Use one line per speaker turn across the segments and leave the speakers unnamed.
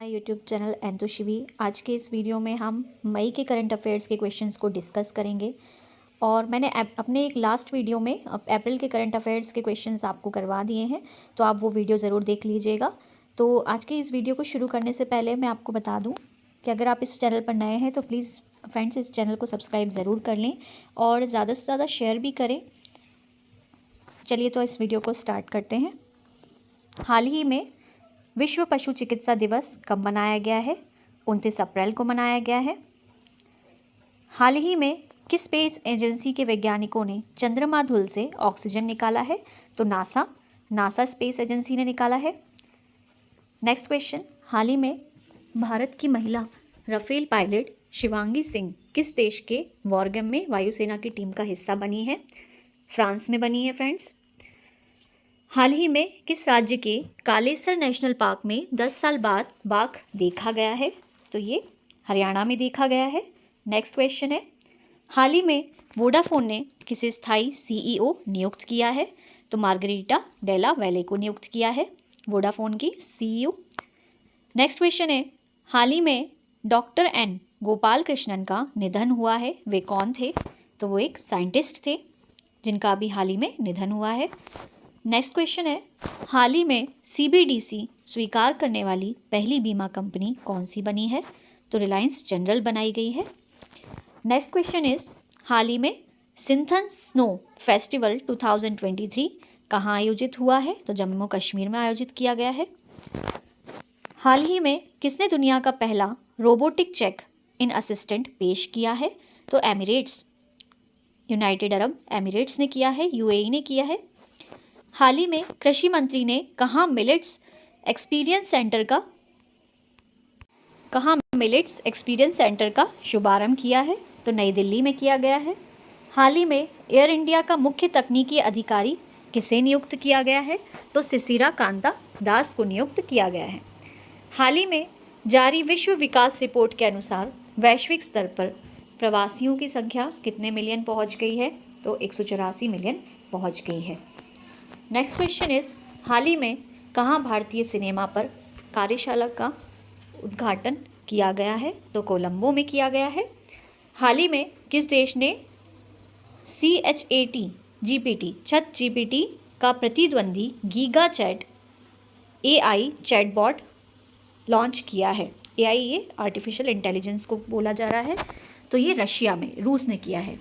YouTube channel एंतुशिवी। आज के इस वीडियो में हम मई के करंट अफेयर्स के क्वेश्चंस को डिस्कस करेंगे। और मैंने अपने एक लास्ट वीडियो में अप्रैल के करंट अफेयर्स के क्वेश्चंस आपको करवा दिए हैं, तो आप वो वीडियो ज़रूर देख लीजिएगा। तो आज के इस वीडियो को शुरू करने से पहले मैं आपको बता दूँ कि अगर आप इस चैनल पर नए हैं तो प्लीज़ फ्रेंड्स इस चैनल को सब्सक्राइब ज़रूर कर लें और ज़्यादा से ज़्यादा शेयर भी करें। चलिए तो इस वीडियो को स्टार्ट करते हैं। हाल ही में विश्व पशु चिकित्सा दिवस कब मनाया गया है? 29 अप्रैल को मनाया गया है। हाल ही में किस स्पेस एजेंसी के वैज्ञानिकों ने चंद्रमा धूल से ऑक्सीजन निकाला है? तो नासा स्पेस एजेंसी ने निकाला है। नेक्स्ट क्वेश्चन, हाल ही में भारत की महिला राफेल पायलट शिवांगी सिंह किस देश के वॉरगेम में वायुसेना की टीम का हिस्सा बनी है? फ्रांस में बनी है फ्रेंड्स। हाल ही में किस राज्य के कालेसर नेशनल पार्क में 10 साल बाद बाघ देखा गया है? तो ये हरियाणा में देखा गया है। नेक्स्ट क्वेश्चन है, हाल ही में वोडाफोन ने किसे स्थायी सीईओ नियुक्त किया है? तो मार्गरीटा डेला वैले को नियुक्त किया है वोडाफोन की सीईओ। नेक्स्ट क्वेश्चन है, हाल ही में डॉक्टर एन गोपाल कृष्णन का निधन हुआ है, वे कौन थे? तो वो एक साइंटिस्ट थे जिनका अभी हाल ही में निधन हुआ है। नेक्स्ट क्वेश्चन है, हाल ही में सीबीडीसी स्वीकार करने वाली पहली बीमा कंपनी कौन सी बनी है? तो रिलायंस जनरल बनाई गई है। नेक्स्ट क्वेश्चन इज, हाल ही में सिंथन स्नो फेस्टिवल 2023 कहाँ आयोजित हुआ है? तो जम्मू कश्मीर में आयोजित किया गया है। हाल ही में किसने दुनिया का पहला रोबोटिक चेक इन असिस्टेंट पेश किया है? तो एमिरेट्स, यूनाइटेड अरब एमिरेट्स ने किया है, यूएई ने किया है। हाल ही में कृषि मंत्री ने कहाँ मिलेट्स एक्सपीरियंस सेंटर का शुभारंभ किया है? तो नई दिल्ली में किया गया है। हाल ही में एयर इंडिया का मुख्य तकनीकी अधिकारी किसे नियुक्त किया गया है? तो सिसिरा कांता दास को नियुक्त किया गया है। हाल ही में जारी विश्व विकास रिपोर्ट के अनुसार वैश्विक स्तर पर प्रवासियों की संख्या कितने मिलियन पहुंच गई है? तो 184 मिलियन पहुंच गई है। नेक्स्ट क्वेश्चन इज, हाल ही में कहाँ भारतीय सिनेमा पर कार्यशाला का उद्घाटन किया गया है? तो कोलंबो में किया गया है। हाल ही में किस देश ने चैट जीपीटी का प्रतिद्वंदी giga chad AI chatbot launch किया है? एआई ये आर्टिफिशियल इंटेलिजेंस को बोला जा रहा है, तो ये रशिया में, रूस ने किया है।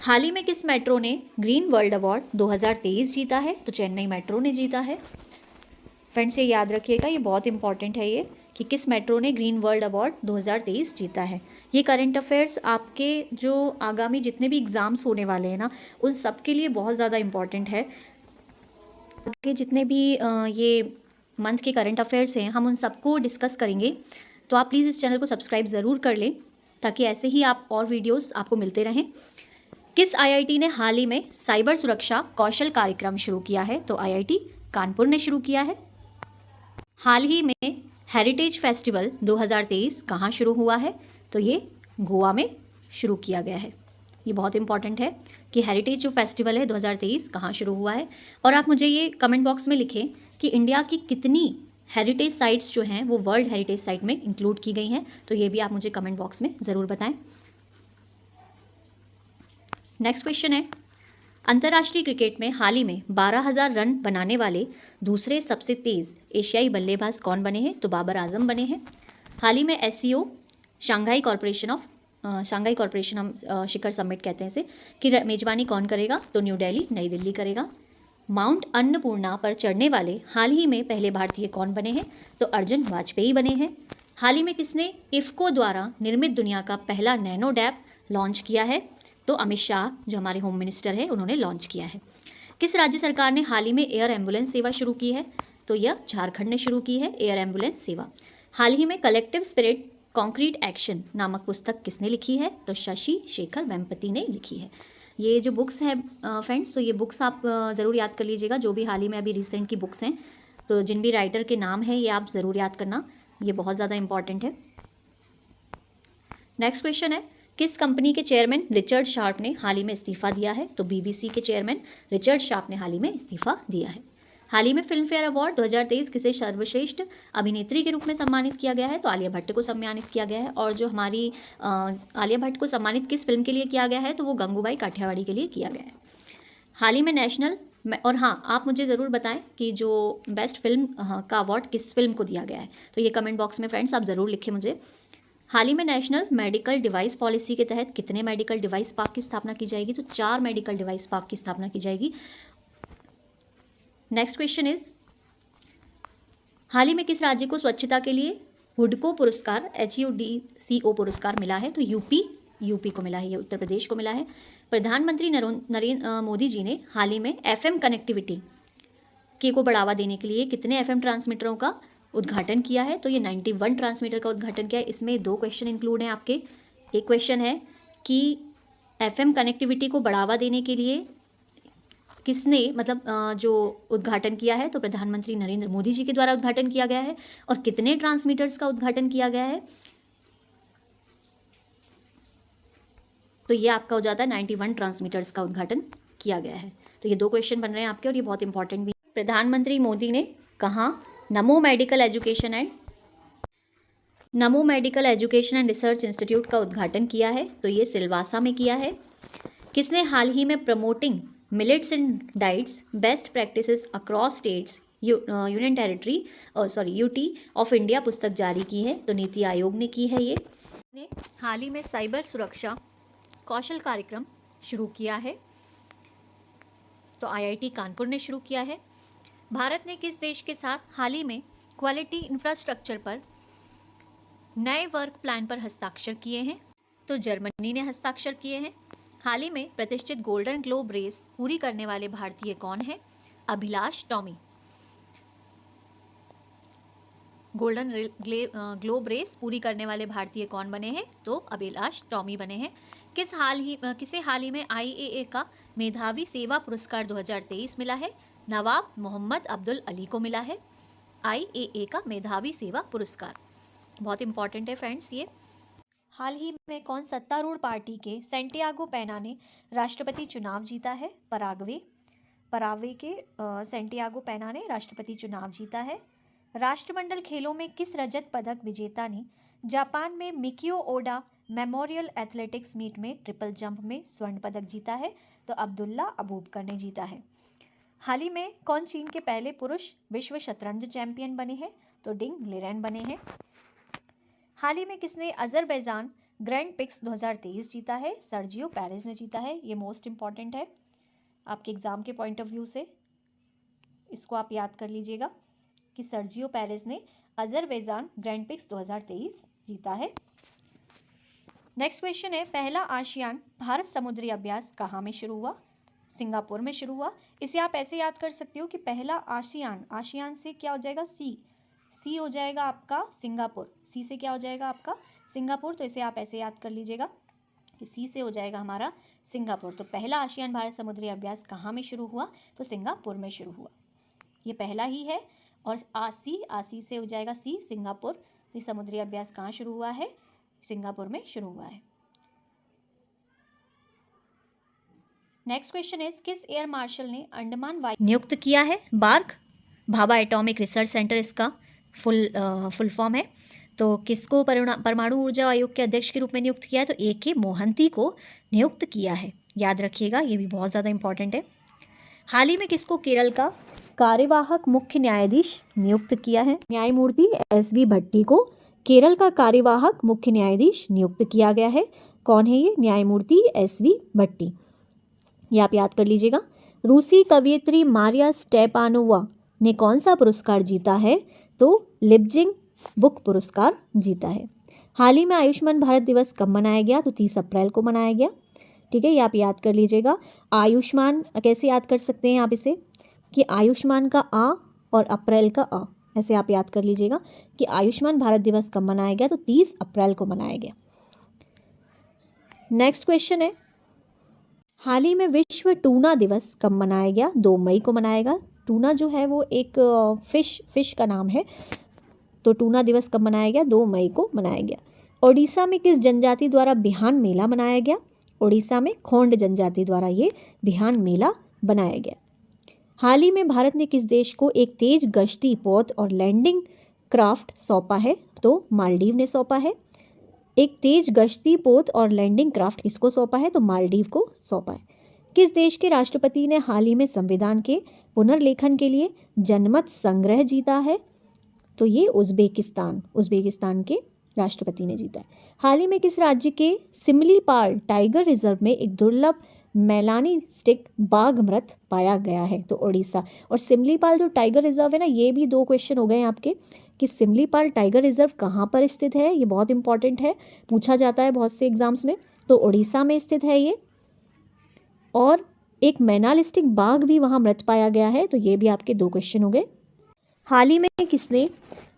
हाल ही में किस मेट्रो ने ग्रीन वर्ल्ड अवार्ड 2023 जीता है? तो चेन्नई मेट्रो ने जीता है। फ्रेंड्स ये याद रखिएगा, ये बहुत इंपॉर्टेंट है ये कि किस मेट्रो ने ग्रीन वर्ल्ड अवार्ड 2023 जीता है। ये करंट अफेयर्स आपके जो आगामी जितने भी एग्ज़ाम्स होने वाले हैं ना, उन सब के लिए बहुत ज़्यादा इम्पॉर्टेंट है। कि जितने भी ये मंथ के करंट अफेयर्स हैं हम उन सबको डिस्कस करेंगे, तो आप प्लीज़ इस चैनल को सब्सक्राइब ज़रूर कर लें ताकि ऐसे ही आप और वीडियोज़ आपको मिलते रहें। किस आईआईटी ने हाल ही में साइबर सुरक्षा कौशल कार्यक्रम शुरू किया है? तो आईआईटी कानपुर ने शुरू किया है। हाल ही में हेरिटेज फेस्टिवल 2023 कहाँ शुरू हुआ है? तो ये गोवा में शुरू किया गया है। ये बहुत इंपॉर्टेंट है कि हेरिटेज जो फेस्टिवल है 2023 कहाँ शुरू हुआ है। और आप मुझे ये कमेंट बॉक्स में लिखें कि इंडिया की कितनी हेरिटेज साइट्स जो हैं वो वर्ल्ड हेरिटेज साइट में इंक्लूड की गई हैं, तो ये भी आप मुझे कमेंट बॉक्स में ज़रूर बताएं। नेक्स्ट क्वेश्चन है, अंतर्राष्ट्रीय क्रिकेट में हाल ही में 12,000 रन बनाने वाले दूसरे सबसे तेज़ एशियाई बल्लेबाज कौन बने हैं? तो बाबर आजम बने हैं। हाल ही में एससीओ शंघाई कॉरपोरेशन हम शिखर समिट कहते हैं इसे, कि मेजबानी कौन करेगा? तो न्यू दिल्ली, नई दिल्ली करेगा। माउंट अन्नपूर्णा पर चढ़ने वाले हाल ही में पहले भारतीय कौन बने हैं? तो अर्जुन वाजपेयी बने हैं। हाल ही में किसने इफ्को द्वारा निर्मित दुनिया का पहला नैनो डैप लॉन्च किया है? तो अमित शाह जो हमारे होम मिनिस्टर हैं उन्होंने लॉन्च किया है। किस राज्य सरकार ने हाल ही में एयर एम्बुलेंस सेवा शुरू की है? तो यह झारखंड ने शुरू की है एयर एम्बुलेंस सेवा। हाल ही में कलेक्टिव स्पिरिट कॉन्क्रीट एक्शन नामक पुस्तक किसने लिखी है? तो शशि शेखर वेम्पति ने लिखी है। ये जो बुक्स है फ्रेंड्स, तो ये बुक्स आप ज़रूर याद कर लीजिएगा, जो भी हाल ही में अभी रिसेंट की बुक्स हैं, तो जिन भी राइटर के नाम हैं ये आप ज़रूर याद करना, ये बहुत ज़्यादा इंपॉर्टेंट है। नेक्स्ट क्वेश्चन है, किस कंपनी के चेयरमैन रिचर्ड शार्प ने हाल ही में इस्तीफा दिया है? तो बीबीसी के चेयरमैन रिचर्ड शार्प ने हाल ही में इस्तीफा दिया है। हाल ही में फिल्म फेयर अवार्ड 2023 किसे सर्वश्रेष्ठ अभिनेत्री के रूप में सम्मानित किया गया है? तो आलिया भट्ट को सम्मानित किया गया है। और जो हमारी आलिया भट्ट को सम्मानित किस फिल्म के लिए किया गया है? तो वो गंगूबाई काठियावाड़ी के लिए किया गया है। हाल ही में नेशनल, और हाँ, आप मुझे ज़रूर बताएं कि जो बेस्ट फिल्म का अवार्ड किस फिल्म को दिया गया है। तो ये कमेंट बॉक्स में फ्रेंड्स आप ज़रूर लिखें मुझे। हाल ही में नेशनल मेडिकल डिवाइस पॉलिसी के तहत कितने मेडिकल डिवाइस पार्क की स्थापना की जाएगी? तो 4 मेडिकल डिवाइस पार्क की स्थापना की जाएगी। नेक्स्ट क्वेश्चन इज, हाल ही में किस राज्य को स्वच्छता के लिए हुडको पुरस्कार HUDCO पुरस्कार मिला है? तो यूपी को मिला है, ये उत्तर प्रदेश को मिला है। प्रधानमंत्री नरेंद्र मोदी जी ने हाल ही में FM कनेक्टिविटी को बढ़ावा देने के लिए कितने FM ट्रांसमीटरों का उद्घाटन किया है? तो ये 91 ट्रांसमीटर का उद्घाटन किया है। इसमें 2 क्वेश्चन इंक्लूड हैं आपके। एक क्वेश्चन है कि FM कनेक्टिविटी को बढ़ावा देने के लिए किसने जो उद्घाटन किया है? तो प्रधानमंत्री नरेंद्र मोदी जी के द्वारा उद्घाटन किया गया है। और कितने ट्रांसमीटर्स का उद्घाटन किया गया है? तो ये आपका हो जाता है 91 ट्रांसमीटर्स का उद्घाटन किया गया है। तो ये 2 क्वेश्चन बन रहे हैं आपके और ये बहुत इंपॉर्टेंट भी। प्रधानमंत्री मोदी ने कहाँ नमो medical education and research institute का उद्घाटन किया है? तो ये सिलवासा में किया है। किसने हाल ही में promoting millets and diets best practices across states union territory UT of India पुस्तक जारी की है? तो नीति आयोग ने की है। ये ने हाल ही में साइबर सुरक्षा कौशल कार्यक्रम शुरू किया है? तो IIT कानपुर ने शुरू किया है। भारत ने किस देश के साथ हाल ही में क्वालिटी इंफ्रास्ट्रक्चर पर नए वर्क प्लान पर हस्ताक्षर किए हैं? तो जर्मनी ने हस्ताक्षर किए हैं। हाल ही में प्रतिष्ठित गोल्डन ग्लोब रेस पूरी करने वाले भारतीय कौन है? Abhilash Tomy. Golden globe race पूरी करने वाले भारतीय कौन बने हैं? तो अभिलाष टॉमी बने हैं। किसे हाल ही में IAA का मेधावी सेवा पुरस्कार 2023 मिला है? नवाब मोहम्मद अब्दुल अली को मिला है IAA का मेधावी सेवा पुरस्कार। बहुत इंपॉर्टेंट है फ्रेंड्स ये। हाल ही में कौन सत्तारूढ़ पार्टी के सैंटियागो पेना ने राष्ट्रपति चुनाव जीता है? पराग्वे के सैंटियागो पेना ने राष्ट्रपति चुनाव जीता है। राष्ट्रमंडल खेलों में किस रजत पदक विजेता ने जापान में मिकियो ओडा मेमोरियल एथलेटिक्स मीट में ट्रिपल जंप में स्वर्ण पदक जीता है? तो अब्दुल्ला अबूबकर ने जीता है। हाल ही में कौन चीन के पहले पुरुष विश्व शतरंज चैंपियन बने हैं? तो डिंग लिरेन बने हैं। हाल ही में किसने अजरबैजान ग्रैंड पिक्स 2023 जीता है? सर्जियो पेरेज ने जीता है। ये मोस्ट इंपॉर्टेंट है आपके एग्जाम के पॉइंट ऑफ व्यू से, इसको आप याद कर लीजिएगा कि सर्जियो पेरेज ने अजरबैजान ग्रैंड पिक्स 2023 जीता है। नेक्स्ट क्वेश्चन है, पहला आसियान भारत समुद्री अभ्यास कहाँ में शुरू हुआ? सिंगापुर में शुरू हुआ। इसे आप ऐसे याद कर सकते हो कि पहला आसियान से क्या हो जाएगा? सी हो जाएगा आपका सिंगापुर। सी से क्या हो जाएगा आपका? सिंगापुर। तो इसे आप ऐसे याद कर लीजिएगा कि सी से हो जाएगा हमारा सिंगापुर। तो पहला आसियान भारत समुद्री अभ्यास कहाँ में शुरू हुआ? तो सिंगापुर में शुरू हुआ। ये पहला ही है। और आसी से हो जाएगा सी, सिंगापुर। तो समुद्री अभ्यास कहाँ शुरू हुआ है? सिंगापुर में शुरू हुआ है। नेक्स्ट क्वेश्चन इज, किस एयर मार्शल ने अंडमान वायु नियुक्त किया है? BARC Bhabha atomic research centre इसका फुल फॉर्म है। तो किसको परमाणु ऊर्जा आयोग के अध्यक्ष के रूप में नियुक्त किया है? तो AK मोहंती को नियुक्त किया है। याद रखिएगा, ये भी बहुत ज़्यादा इंपॉर्टेंट है। हाल ही में किसको केरल का कार्यवाहक मुख्य न्यायाधीश नियुक्त किया है? न्यायमूर्ति SV भट्टी को केरल का कार्यवाहक मुख्य न्यायाधीश नियुक्त किया गया है। कौन है ये? न्यायमूर्ति SV भट्टी। ये आप याद कर लीजिएगा। रूसी कवयित्री मारिया स्टेपानोवा ने कौन सा पुरस्कार जीता है? तो लिप्जिंग बुक पुरस्कार जीता है। हाल ही में आयुष्मान भारत दिवस कब मनाया गया? तो 30 अप्रैल को मनाया गया। ठीक है, ये आप याद कर लीजिएगा। आयुष्मान कैसे याद कर सकते हैं आप इसे कि आयुष्मान का आ और अप्रैल का अ, ऐसे आप याद कर लीजिएगा कि आयुष्मान भारत दिवस कब मनाया गया? तो 30 अप्रैल को मनाया गया। नेक्स्ट क्वेश्चन है, हाल ही में विश्व टूना दिवस कब मनाया गया? 2 मई को मनाया गया। टूना जो है वो एक फिश का नाम है। तो टूना दिवस कब मनाया गया? 2 मई को मनाया गया। ओडिशा में किस जनजाति द्वारा बिहान मेला मनाया गया? ओडिशा में खोंड जनजाति द्वारा ये बिहान मेला बनाया गया। हाल ही में भारत ने किस देश को एक तेज गश्ती पोत और लैंडिंग क्राफ्ट सौंपा है? तो मालदीव ने सौंपा है। एक तेज गश्ती पोत और लैंडिंग क्राफ्ट किसको सौंपा है? तो मालदीव को सौंपा है। किस देश के राष्ट्रपति ने हाल ही में संविधान के पुनर्लेखन के लिए जनमत संग्रह जीता है? तो ये उज्बेकिस्तान के राष्ट्रपति ने जीता है। हाल ही में किस राज्य के सिमलीपाल टाइगर रिजर्व में एक दुर्लभ मेलानी स्टिक बाघ मृत पाया गया है? तो उड़ीसा। और सिमलीपाल जो टाइगर रिजर्व है ना, ये भी 2 क्वेश्चन हो गए हैं आपके कि सिमलीपाल टाइगर रिजर्व कहाँ पर स्थित है। ये बहुत इंपॉर्टेंट है, पूछा जाता है बहुत से एग्जाम्स में। तो उड़ीसा में स्थित है ये। और एक मेनालिस्टिक बाघ भी वहाँ मृत पाया गया है। तो ये भी आपके 2 क्वेश्चन हो गए। हाल ही में किसने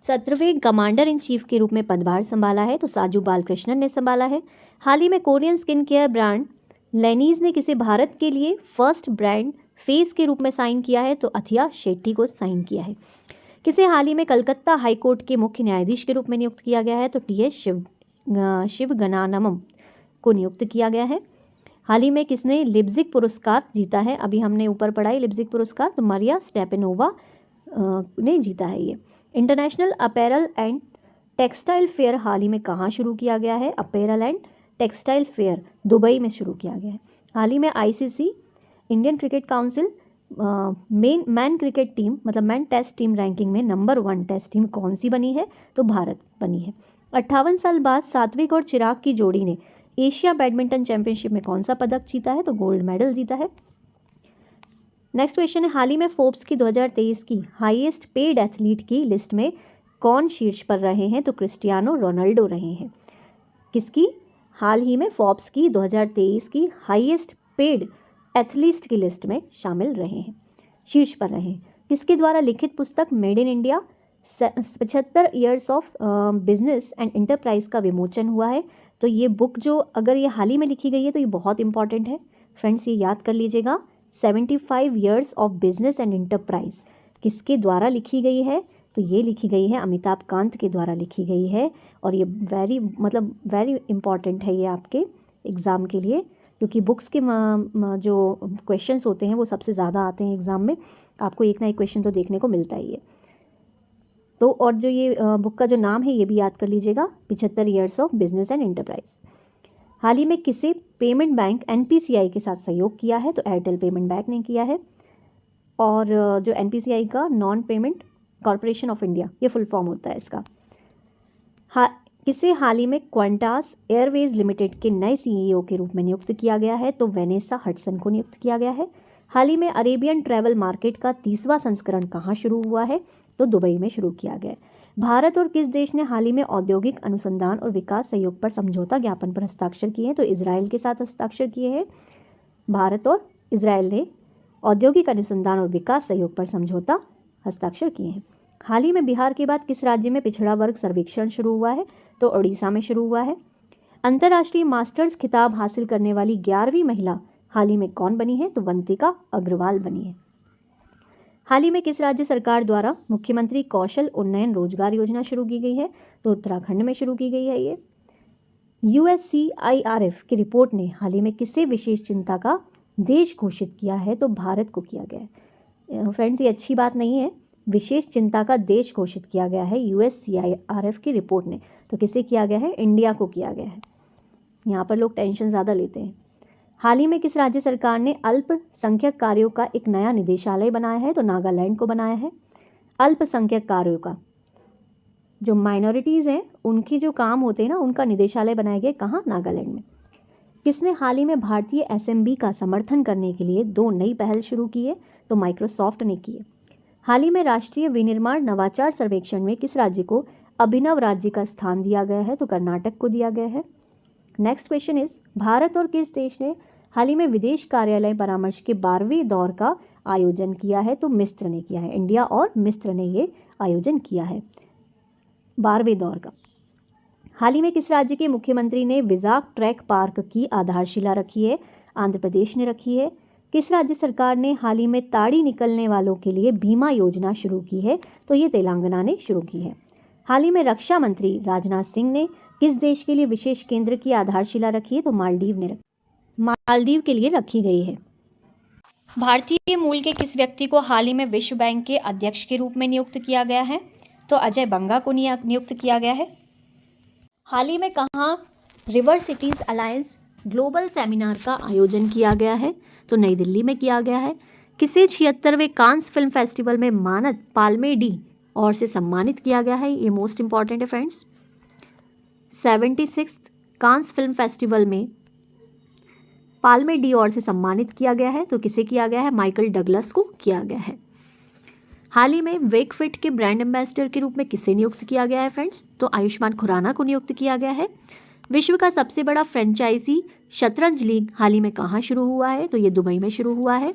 17वें कमांडर इन चीफ के रूप में पदभार संभाला है? तो साजू बालकृष्णन ने संभाला है। हाल ही में कोरियन स्किन केयर ब्रांड लेनीज ने किसे भारत के लिए फर्स्ट ब्रांड फेस के रूप में साइन किया है? तो अथिया शेट्टी को साइन किया है। किसे हाल ही में कलकत्ता हाईकोर्ट के मुख्य न्यायाधीश के रूप में नियुक्त किया गया है? तो टी.एस. शिवगनानम को नियुक्त किया गया है। हाल ही में किसने लिप्जिग पुरस्कार जीता है? अभी हमने ऊपर पढ़ा है लिप्जिग पुरस्कार, तो मारिया स्टेपेनोवा ने जीता है ये। International apparel and textile fair हाल ही में कहाँ शुरू किया गया है? Apparel and textile fair Dubai में शुरू किया गया है। हाल ही में ICC Indian cricket council man cricket team मतलब मैन टेस्ट टीम रैंकिंग में नंबर 1 टेस्ट टीम कौन सी बनी है? तो भारत बनी है। 58 साल बाद सात्विक और चिराग की जोड़ी ने एशिया बैडमिंटन चैंपियनशिप में कौन सा पदक जीता है? तो गोल्ड मेडल जीता है। नेक्स्ट क्वेश्चन है, हाल ही में फोर्ब्स की 2023 की हाईएस्ट पेड एथलीट की लिस्ट में कौन शीर्ष पर रहे हैं? तो क्रिस्टियानो रोनाल्डो रहे हैं। किसकी? हाल ही में फोर्ब्स की 2023 की हाईएस्ट पेड एथलीट की लिस्ट में शामिल रहे हैं, शीर्ष पर रहे हैं। किसके द्वारा लिखित पुस्तक made in India 75 years of business and enterprise का विमोचन हुआ है? तो ये बुक जो अगर ये हाल ही में लिखी गई है तो ये बहुत इंपॉर्टेंट है फ्रेंड्स, ये याद कर लीजिएगा। 75 years of business and enterprise किसके द्वारा लिखी गई है? तो ये लिखी गई है अमिताभ कांत के द्वारा लिखी गई है। और ये वेरी इंपॉर्टेंट है ये आपके एग्ज़ाम के लिए, क्योंकि बुक्स के जो क्वेश्चंस होते हैं वो सबसे ज़्यादा आते हैं एग्ज़ाम में, आपको एक ना एक क्वेश्चन तो देखने को मिलता ही है। तो और जो ये बुक का जो नाम है ये भी याद कर लीजिएगा, 75 years of business and enterprise. हाल ही में किसे पेमेंट बैंक एनपीसीआई के साथ सहयोग किया है? तो एयरटेल पेमेंट बैंक ने किया है। और जो एनपीसीआई का non payment corporation of India, ये फुल फॉर्म होता है इसका। किसे हाल ही में क्वांटास एयरवेज लिमिटेड के नए सीईओ के रूप में नियुक्त किया गया है? तो वेनेसा हडसन को नियुक्त किया गया है। हाल ही में अरेबियन ट्रैवल मार्केट का 30वां संस्करण कहाँ शुरू हुआ है? तो दुबई में शुरू किया गया है। भारत और किस देश ने हाल ही में औद्योगिक अनुसंधान और विकास सहयोग पर समझौता ज्ञापन पर हस्ताक्षर किए हैं? तो इजराइल के साथ हस्ताक्षर किए हैं। भारत और इजराइल ने औद्योगिक अनुसंधान और विकास सहयोग पर समझौता हस्ताक्षर किए हैं। हाल ही में बिहार के बाद किस राज्य में पिछड़ा वर्ग सर्वेक्षण शुरू हुआ है? तो उड़ीसा में शुरू हुआ है। अंतर्राष्ट्रीय मास्टर्स खिताब हासिल करने वाली 11वीं महिला हाल ही में कौन बनी है? तो वंतिका अग्रवाल बनी है। हाल ही में किस राज्य सरकार द्वारा मुख्यमंत्री कौशल उन्नयन रोजगार योजना शुरू की गई है? तो उत्तराखंड में शुरू की गई है ये। USCIRF की रिपोर्ट ने हाल ही में किसे विशेष चिंता का देश घोषित किया है? तो भारत को किया गया है। फ्रेंड्स, ये अच्छी बात नहीं है, विशेष चिंता का देश घोषित किया गया है USCIRF की रिपोर्ट ने। तो किसे किया गया है? इंडिया को किया गया है। यहाँ पर लोग टेंशन ज़्यादा लेते हैं। हाल ही में किस राज्य सरकार ने अल्पसंख्यक कार्यों का एक नया निदेशालय बनाया है? तो नागालैंड को बनाया है। अल्पसंख्यक कार्यों का, जो माइनॉरिटीज़ हैं उनकी जो काम होते हैं ना, उनका निदेशालय बनाया गया कहाँ? नागालैंड में। किसने हाल ही में भारतीय SMB का समर्थन करने के लिए 2 नई पहल शुरू की है? तो माइक्रोसॉफ्ट ने की है। हाल ही में राष्ट्रीय विनिर्माण नवाचार सर्वेक्षण में किस राज्य को अभिनव राज्य का स्थान दिया गया है? तो कर्नाटक को दिया गया है। नेक्स्ट क्वेश्चन इज, भारत और किस देश ने हाल ही में विदेश कार्यालय परामर्श के 12वें दौर का आयोजन किया है? तो मिस्र ने किया है। इंडिया और मिस्र ने ये आयोजन किया है 12वें दौर का। हाल ही में किस राज्य के मुख्यमंत्री ने विजाक ट्रैक पार्क की आधारशिला रखी है? आंध्र प्रदेश ने रखी है। किस राज्य सरकार ने हाल ही में ताड़ी निकलने वालों के लिए बीमा योजना शुरू की है? तो ये तेलंगाना ने शुरू की है। हाल ही में रक्षा मंत्री राजनाथ सिंह ने किस देश के लिए विशेष केंद्र की आधारशिला रखी है? तो मालदीव के लिए रखी गई है। भारतीय मूल के किस व्यक्ति को हाल ही में विश्व बैंक के अध्यक्ष के रूप में नियुक्त किया गया है? तो अजय बंगा को नियुक्त किया गया है। हाल ही में कहाँ river cities alliance global seminar का आयोजन किया गया है? तो नई दिल्ली में किया गया है। किसे 76वें कांस फिल्म फेस्टिवल में मानद पाल्मे डी और से सम्मानित किया गया है? ये मोस्ट इंपॉर्टेंट है friends. 76th Cannes film festival में पाल्मे डी और से सम्मानित किया गया है। तो किसे किया गया है? माइकल डगलस को किया गया है। हाल ही में वेकफिट के ब्रांड एम्बेसडर के रूप में किसे नियुक्त किया गया है फ्रेंड्स? तो आयुष्मान खुराना को नियुक्त किया गया है। विश्व का सबसे बड़ा फ्रेंचाइजी शतरंज लीग हाल ही में कहाँ शुरू हुआ है? तो ये दुबई में शुरू हुआ है।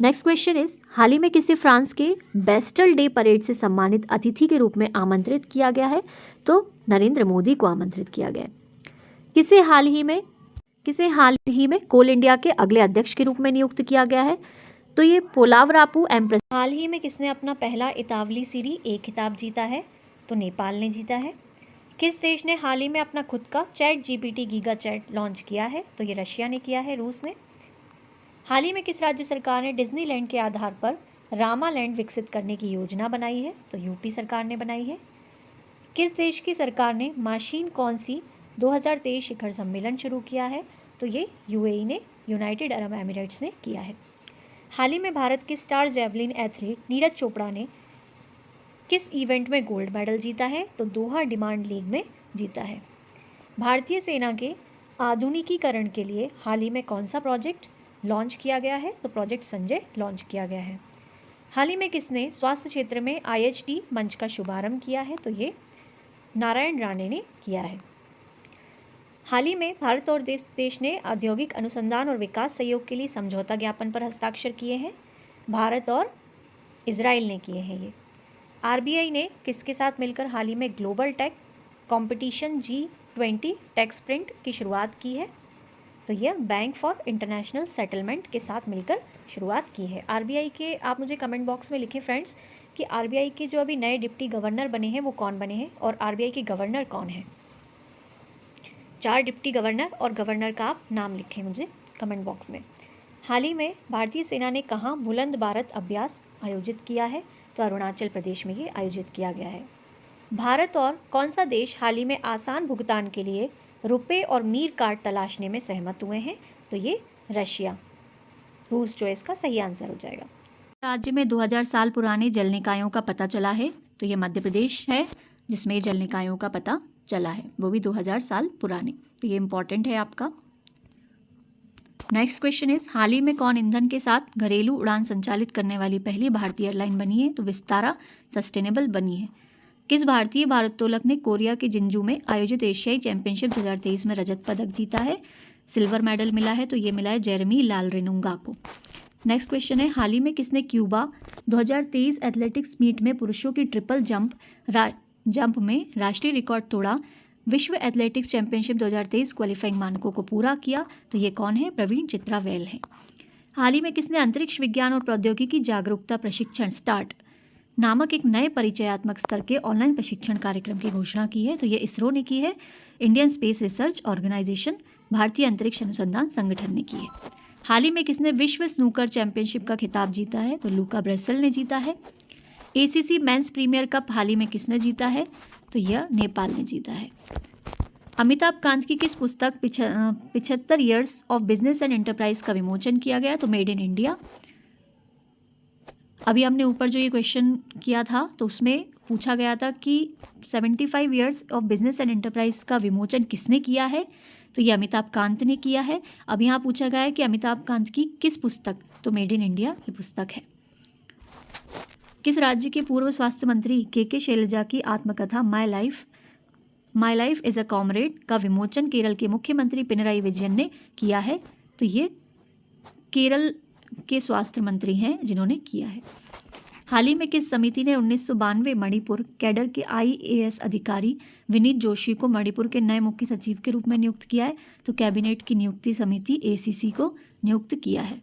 नेक्स्ट क्वेश्चन इज, हाल ही में किसे फ्रांस के बेस्टल डे परेड से सम्मानित अतिथि के रूप में आमंत्रित किया गया है? तो नरेंद्र मोदी को आमंत्रित किया गया है। किसे हाल ही में कोल इंडिया के अगले अध्यक्ष के रूप में नियुक्त किया गया है? तो ये पोलावरापू एम्प्रेस। हाल ही में किसने अपना पहला इतावली सीरी ए खिताब जीता है? तो नेपाल ने जीता है। किस देश ने हाल ही में अपना खुद का chat GPT giga chad launch किया है? तो ये रशिया ने किया है, रूस ने। हाल ही में किस राज्य सरकार ने डिज्नीलैंड के आधार पर रामालैंड विकसित करने की योजना बनाई है? तो यूपी सरकार ने बनाई है। किस देश की सरकार ने माशीन कौनसी 2023 शिखर सम्मेलन शुरू किया है? तो ये यूएई ने, यूनाइटेड अरब एमिरेट्स ने किया है। हाल ही में भारत के star javelin athlete Neeraj Chopra ने किस इवेंट में गोल्ड मेडल जीता है? तो दोहा डिमांड लीग में जीता है। भारतीय सेना के आधुनिकीकरण के लिए हाल ही में कौन सा प्रोजेक्ट लॉन्च किया गया है? तो प्रोजेक्ट संजय लॉन्च किया गया है। हाल ही में किसने स्वास्थ्य क्षेत्र में IHT मंच का शुभारंभ किया है? तो ये नारायण राणे ने किया है। हाल ही में भारत और देश ने औद्योगिक अनुसंधान और विकास सहयोग के लिए समझौता ज्ञापन पर हस्ताक्षर किए हैं। भारत और इजराइल ने किए हैं ये। RBI ने किसके साथ मिलकर हाल ही में global tech competition G20 tech sprint की शुरुआत की है? तो यह बैंक फॉर इंटरनेशनल सेटलमेंट के साथ मिलकर शुरुआत की है। RBI के आप मुझे कमेंट बॉक्स में लिखें फ्रेंड्स कि RBI के जो अभी नए डिप्टी गवर्नर बने हैं वो कौन बने हैं और RBI के गवर्नर कौन है। 4 डिप्टी गवर्नर और गवर्नर का आप नाम लिखें मुझे कमेंट बॉक्स में। हाल ही में भारतीय सेना ने कहाँ बुलंद भारत अभ्यास आयोजित किया है? तो अरुणाचल प्रदेश में ये आयोजित किया गया है। भारत और कौन सा देश हाल ही में आसान भुगतान के लिए रुपए और मीर कार्ड तलाशने में सहमत हुए हैं? तो ये रशिया, रूस जो इसका सही आंसर हो जाएगा। राज्य में 2000 साल पुराने जल निकायों का पता चला है? तो ये मध्य प्रदेश है जिसमें जल निकायों का पता चला है, वो भी 2000 साल पुराने। तो ये इंपॉर्टेंट है आपका। नेक्स्ट क्वेश्चन इज, हाल ही में कौन ईंधन के साथ घरेलू उड़ान संचालित करने वाली पहली भारतीय एयरलाइन बनी है? तो विस्तारा सस्टेनेबल बनी है। किस भारतीय भारोत्तोलक ने कोरिया के जिंजू में आयोजित एशियाई चैंपियनशिप 2023 में रजत पदक जीता है? सिल्वर मेडल मिला है, तो ये मिला है जेरेमी लालरेनुंगा को। नेक्स्ट क्वेश्चन है, हाल ही में किसने क्यूबा 2023 एथलेटिक्स मीट में पुरुषों की ट्रिपल जंप में राष्ट्रीय रिकॉर्ड तोड़ा? विश्व एथलेटिक्स चैंपियनशिप 2023 क्वालिफाइंग मानकों को पूरा किया? तो ये कौन है? प्रवीण चित्रावेल है। हाल ही में किसने अंतरिक्ष विज्ञान और प्रौद्योगिकी जागरूकता प्रशिक्षण स्टार्ट नामक एक नए परिचयात्मक स्तर के ऑनलाइन प्रशिक्षण कार्यक्रम की घोषणा की है? तो ये इसरो ने की है, इंडियन स्पेस रिसर्च ऑर्गेनाइजेशन, भारतीय अंतरिक्ष अनुसंधान संगठन ने की है। हाल ही में किसने विश्व स्नूकर चैंपियनशिप का खिताब जीता है? तो लूका ब्रेसल ने जीता है। ACC मेंस प्रीमियर कप हाल ही में किसने जीता है? तो यह नेपाल ने जीता है। अमिताभ कांत की किस पुस्तक 75 years of business and enterprise का विमोचन किया गया? तो मेड इन इंडिया। अभी हमने ऊपर जो ये क्वेश्चन किया था तो उसमें पूछा गया था कि 75 years of business and enterprise का विमोचन किसने किया है? तो ये अमिताभ कांत ने किया है। अब यहाँ पूछा गया है कि अमिताभ कांत की किस पुस्तक? तो मेड इन इंडिया ये पुस्तक है। किस राज्य के पूर्व स्वास्थ्य मंत्री के शैलजा की आत्मकथा my life is a comrade का विमोचन केरल के मुख्यमंत्री पिनराई विजयन ने किया है? तो ये केरल के स्वास्थ्य मंत्री हैं जिन्होंने किया है। हाल ही में किस समिति ने 1992 मणिपुर कैडर के IAS अधिकारी विनीत जोशी को मणिपुर के नए मुख्य सचिव के रूप में नियुक्त किया है? तो कैबिनेट की नियुक्ति समिति ACC को नियुक्त किया है।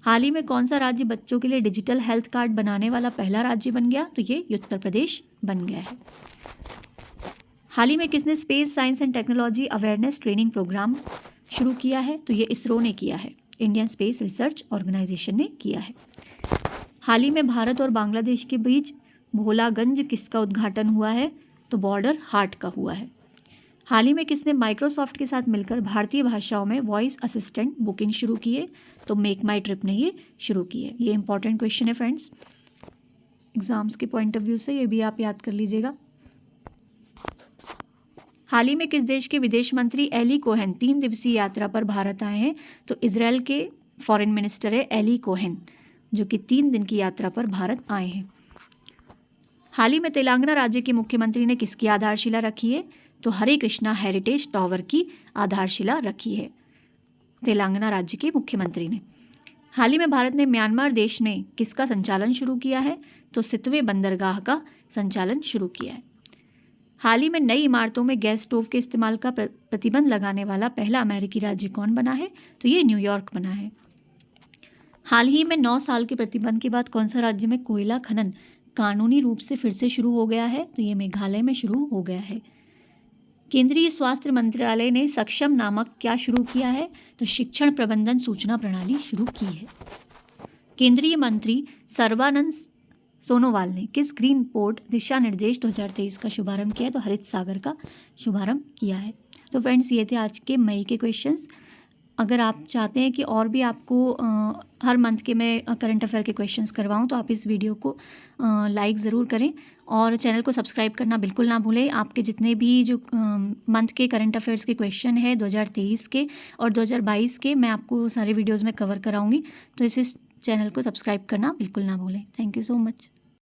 हाल ही में कौन सा राज्य बच्चों के लिए डिजिटल हेल्थ कार्ड बनाने वाला पहला राज्य बन गया? तो ये उत्तर प्रदेश बन गया है। हाल ही में किसने space science and technology awareness training programme शुरू किया है? तो ये इसरो ने किया है। इंडियन स्पेस रिसर्च ऑर्गेनाइजेशन ने किया है। हाल ही में भारत और बांग्लादेश के बीच भोलागंज किसका उद्घाटन हुआ है? तो बॉर्डर हाट का हुआ है। हाल ही में किसने माइक्रोसॉफ्ट के साथ मिलकर भारतीय भाषाओं में वॉइस असिस्टेंट बुकिंग शुरू की है? तो मेक माई ट्रिप ने ये शुरू की है। ये इंपॉर्टेंट क्वेश्चन है फ्रेंड्स, एग्जाम्स के पॉइंट ऑफ व्यू से ये भी आप याद कर लीजिएगा। हाल ही में किस देश के विदेश मंत्री एली कोहेन 3 दिवसीय यात्रा पर भारत आए हैं? तो इजराइल के फॉरेन मिनिस्टर है एली कोहेन, जो कि 3 दिन की यात्रा पर भारत आए हैं। हाल ही में तेलंगाना राज्य के मुख्यमंत्री ने किसकी आधारशिला रखी है? तो हरे कृष्णा हेरिटेज टावर की आधारशिला रखी है तेलंगाना राज्य के मुख्यमंत्री ने। हाल ही में भारत ने म्यांमार देश में किसका संचालन शुरू किया है? तो सितवे बंदरगाह का संचालन शुरू किया है। हाल ही में नई इमारतों में गैस स्टोव के इस्तेमाल का प्रतिबंध लगाने वाला पहला अमेरिकी राज्य कौन बना है? तो ये न्यूयॉर्क बना है। हाल ही में 9 साल के प्रतिबंध के बाद कौन सा राज्य में कोयला खनन कानूनी रूप से फिर से शुरू हो गया है? तो ये मेघालय में शुरू हो गया है। केंद्रीय स्वास्थ्य मंत्रालय ने सक्षम नामक क्या शुरू किया है? तो शिक्षण प्रबंधन सूचना प्रणाली शुरू की है। केंद्रीय मंत्री सर्बानंद सोनोवाल ने किस ग्रीन पोर्ट दिशा निर्देश 2023 का शुभारंभ किया है? तो हरित सागर का शुभारंभ किया है। तो फ्रेंड्स, ये थे आज के मई के क्वेश्चंस। अगर आप चाहते हैं कि और भी आपको हर मंथ के मैं करंट अफेयर के क्वेश्चंस करवाऊं, तो आप इस वीडियो को लाइक ज़रूर करें और चैनल को सब्सक्राइब करना बिल्कुल ना भूलें। आपके जितने भी जो मंथ के करंट अफेयर्स के क्वेश्चन है 2023 के और 2022 के, मैं आपको सारे वीडियोज़ में कवर कराऊँगी, तो इस चैनल को सब्सक्राइब करना बिल्कुल ना भूलें। Thank you so much.